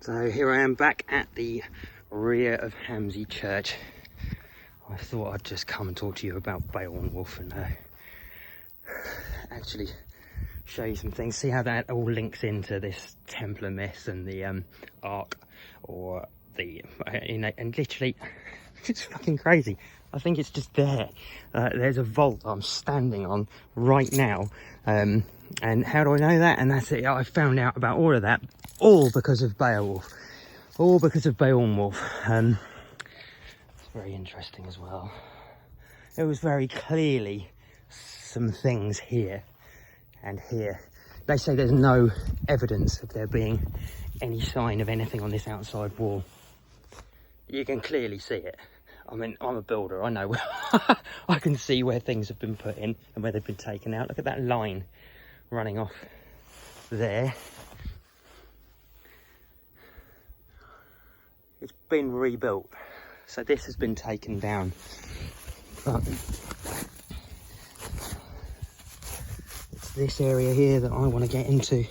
So here I am back at the rear of Hamsey Church. I thought I'd just come and talk to you about Beowulf and actually show you some things, see how that all links into this Templar myth and the Ark, or the and literally it's fucking crazy. I think it's just there. There's a vault I'm standing on right now, and how do I know that? And that's it. I found out about all of that all because of Beowulf, all because of Beowulf. It's very interesting as well. There was very clearly some things here and here. They say there's no evidence of there being any sign of anything on this outside wall. You can clearly see it. I mean, I'm a builder, I know. I can see where things have been put in and where they've been taken out. Look at that line running off there. It's been rebuilt, so this has been taken down. But it's this area here that I want to get into.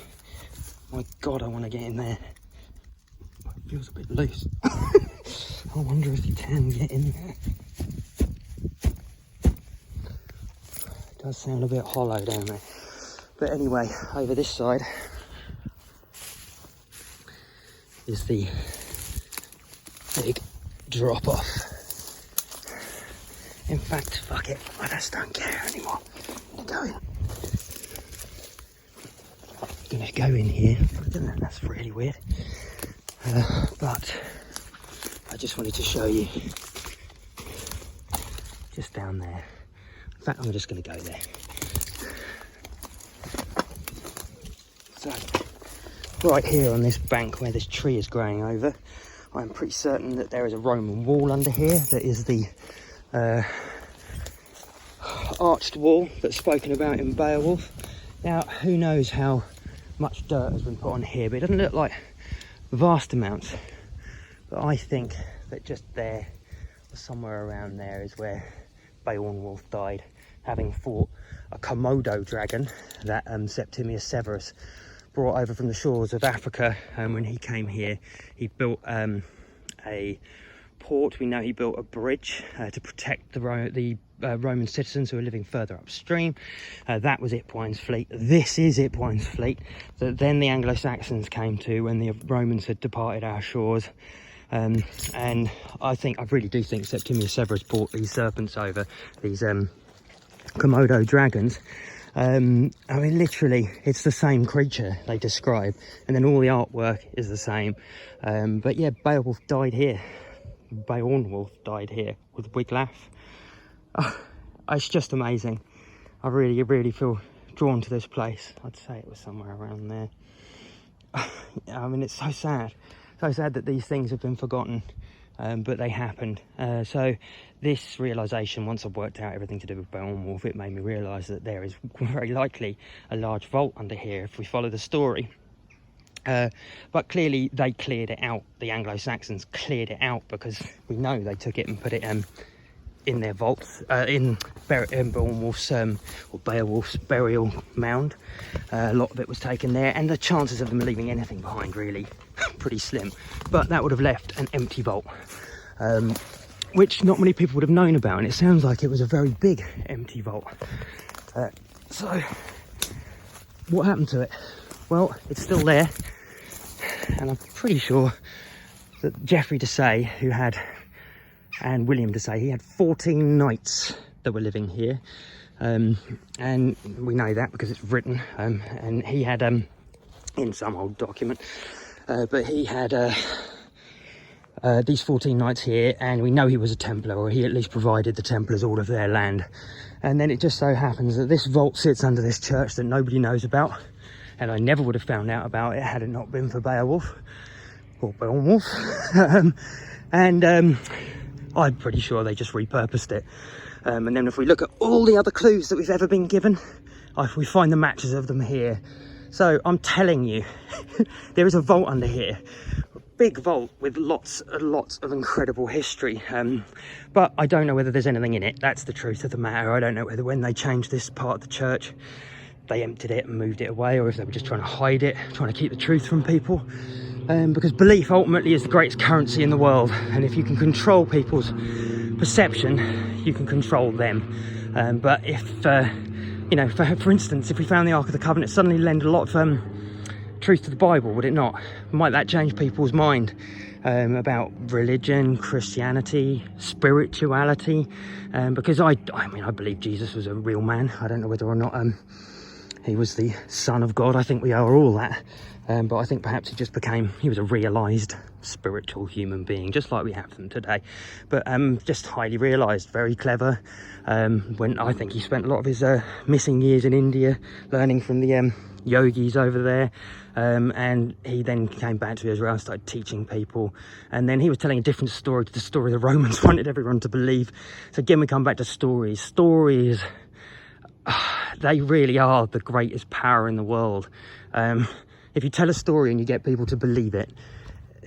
My God, I want to get in there. It feels a bit loose. I wonder if you can get in there. It does sound a bit hollow down there. But anyway, over this side is the big drop off. In fact, fuck it, I just don't care anymore. I'm gonna go in here. That's really weird. But I just wanted to show you just down there. In fact, I'm just going to go there. So, right here on this bank where this tree is growing over, I'm pretty certain that there is a Roman wall under here that is the arched wall that's spoken about in Beowulf. Now, who knows how much dirt has been put on here, but it doesn't look like vast amounts. But I think that just there, or somewhere around there, is where Beowulf died, having fought a Komodo dragon that Septimius Severus brought over from the shores of Africa. When he came here, he built a port. We know he built a bridge to protect the Roman citizens who were living further upstream. That was Ipwine's fleet. This is Ipwine's fleet that then the Anglo-Saxons came to when the Romans had departed our shores. And I really do think Septimius Severus brought these serpents over, these Komodo dragons. I mean, literally, it's the same creature they describe, and then all the artwork is the same. But yeah, Beowulf died here. Beowulf died here with Wiglaf. Oh, it's just amazing. I really feel drawn to this place. I'd say it was somewhere around there. I mean, it's so sad. So sad that these things have been forgotten, but they happened. So this realisation, once I've worked out everything to do with Beowulf, it made me realise that there is very likely a large vault under here if we follow the story. But clearly they cleared it out. The Anglo-Saxons cleared it out because we know they took it and put it in their vaults, in Beowulf's or Beowulf's burial mound. A lot of it was taken there, and the chances of them leaving anything behind really pretty slim. But that would have left an empty vault, which not many people would have known about, and it sounds like it was a very big empty vault. So what happened to it? Well, it's still there, and I'm pretty sure that Geoffrey de Say, who had, and William de Say, he had 14 knights that were living here, and we know that because it's written, and he had in some old document, but he had these 14 knights here, and we know he was a Templar, or he at least provided the Templars all of their land. And then it just so happens that this vault sits under this church that nobody knows about, and I never would have found out about it had it not been for Beowulf, or Beowulf. And I'm pretty sure they just repurposed it. And then if we look at all the other clues that we've ever been given, we find the matches of them here. So I'm telling you, there is a vault under here. A big vault with lots and lots of incredible history. But I don't know whether there's anything in it. That's the truth of the matter. I don't know whether when they changed this part of the church, they emptied it and moved it away, or if they were just trying to hide it, trying to keep the truth from people. Because belief ultimately is the greatest currency in the world, and if you can control people's perception, you can control them. But if you know, for instance, if we found the Ark of the Covenant, suddenly lend a lot of truth to the Bible, would it not? Might that change people's mind about religion, Christianity, spirituality? Because I mean, I believe Jesus was a real man. I don't know whether or not he was the Son of God. I think we are all that. But I think perhaps he was a realised spiritual human being, just like we have them today. But just highly realised, very clever. When I think he spent a lot of his missing years in India learning from the yogis over there. And he then came back to Israel and started teaching people. And then he was telling a different story to the story the Romans wanted everyone to believe. So again, we come back to stories. Stories, they really are the greatest power in the world. If you tell a story and you get people to believe it,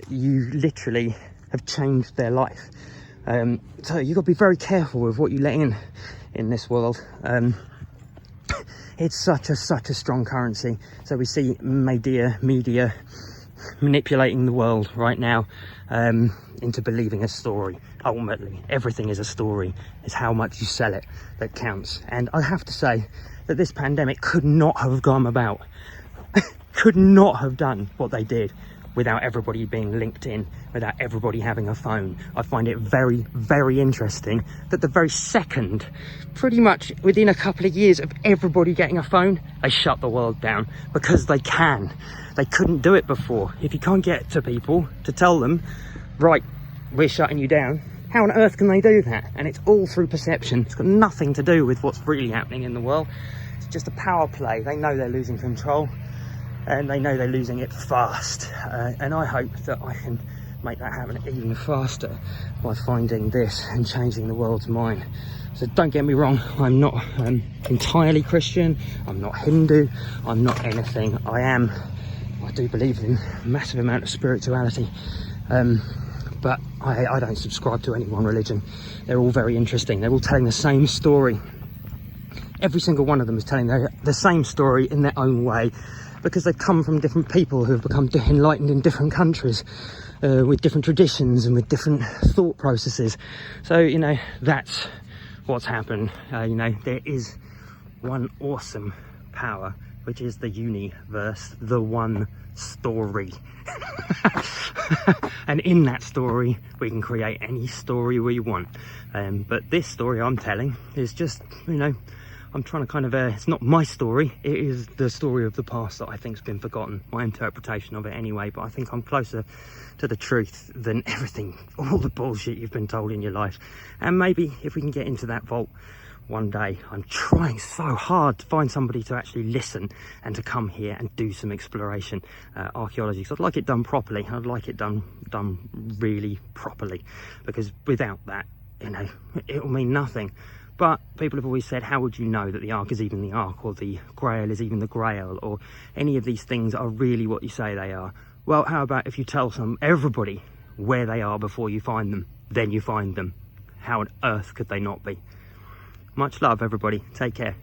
you literally have changed their life. So you've got to be very careful with what you let in this world. It's such a strong currency. So we see media manipulating the world right now into believing a story. Ultimately, everything is a story. It's how much you sell it that counts. And I have to say that this pandemic could not have gone about, could not have done what they did without everybody being linked in, without everybody having a phone. I find it very, very interesting that the very second, pretty much within a couple of years of everybody getting a phone, they shut the world down because they can. They couldn't do it before. If you can't get to people to tell them, right, we're shutting you down, how on earth can they do that? And it's all through perception. It's got nothing to do with what's really happening in the world. It's just a power play. They know they're losing control, and they know they're losing it fast. And I hope that I can make that happen even faster by finding this and changing the world's mind. So don't get me wrong, I'm not entirely Christian, I'm not Hindu, I'm not anything. I do believe in a massive amount of spirituality, but I don't subscribe to any one religion. They're all very interesting. They're all telling the same story. Every single one of them is telling the same story in their own way, because they've come from different people who have become enlightened in different countries, with different traditions and with different thought processes. So, you know, that's what's happened. You know, there is one awesome power, which is the universe, the one story. And in that story, we can create any story we want. But this story I'm telling is just, you know, I'm trying to kind of, it's not my story, it is the story of the past that I think's been forgotten, my interpretation of it anyway, but I think I'm closer to the truth than everything, all the bullshit you've been told in your life. And maybe if we can get into that vault one day, I'm trying so hard to find somebody to actually listen and to come here and do some exploration, archaeology. So I'd like it done properly, I'd like it done really properly, because without that, you know, it will mean nothing. But people have always said, how would you know that the Ark is even the Ark, or the Grail is even the Grail, or any of these things are really what you say they are? Well, how about if you tell everybody where they are before you find them, then you find them? How on earth could they not be? Much love, everybody. Take care.